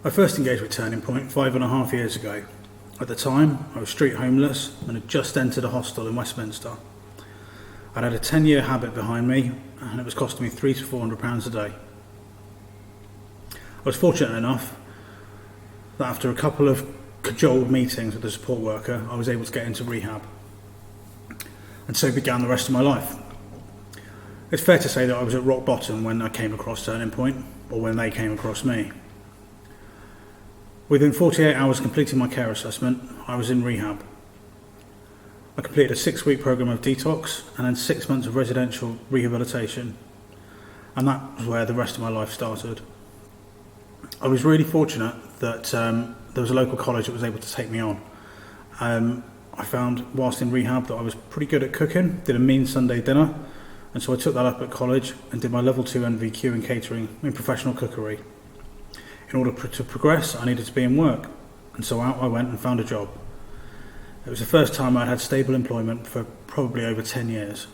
I first engaged with Turning Point 5.5 years ago. At the time, I was street homeless and had just entered a hostel in Westminster. I'd had a 10-year habit behind me and it was costing me £300 to £400 a day. I was fortunate enough that after a couple of cajoled meetings with the support worker, I was able to get into rehab. And so began the rest of my life. It's fair to say that I was at rock bottom when I came across Turning Point, or when they came across me. Within 48 hours completing my care assessment, I was in rehab. I completed a 6-week programme of detox and then 6 months of residential rehabilitation. And that was where the rest of my life started. I was really fortunate that there was a local college that was able to take me on. I found whilst in rehab that I was pretty good at cooking, did a mean Sunday dinner, and so I took that up at college and did my level 2 NVQ in catering in professional cookery. In order to progress, I needed to be in work, and so out I went and found a job. It was the first time I'd had stable employment for probably over 10 years.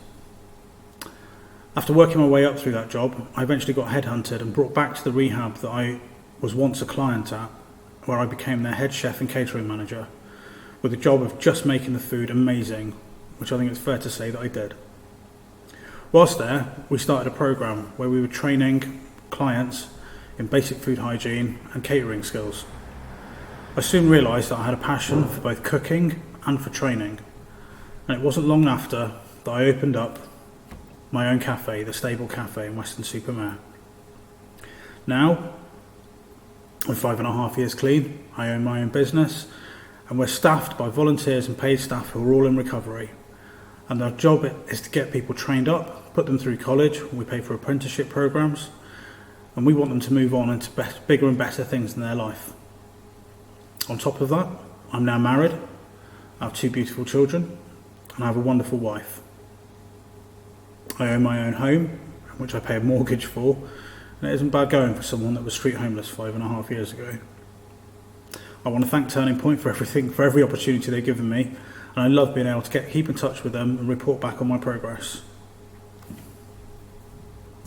After working my way up through that job, I eventually got headhunted and brought back to the rehab that I was once a client at, where I became their head chef and catering manager, with the job of just making the food amazing, which I think it's fair to say that I did. Whilst there, we started a programme where we were training clients in basic food hygiene and catering skills. I soon realised that I had a passion for both cooking and for training, and it wasn't long after that I opened up my own cafe, the Stable Cafe in Weston-super-Mare. Now, I'm 5.5 years clean, I own my own business, and we're staffed by volunteers and paid staff who are all in recovery. And our job is to get people trained up, put them through college, we pay for apprenticeship programmes, and we want them to move on into bigger and better things in their life. On top of that, I'm now married, I have 2 beautiful children, and I have a wonderful wife. I own my own home, which I pay a mortgage for, and it isn't bad going for someone that was street homeless 5.5 years ago. I want to thank Turning Point for everything, for every opportunity they've given me, and I love being able to keep in touch with them and report back on my progress.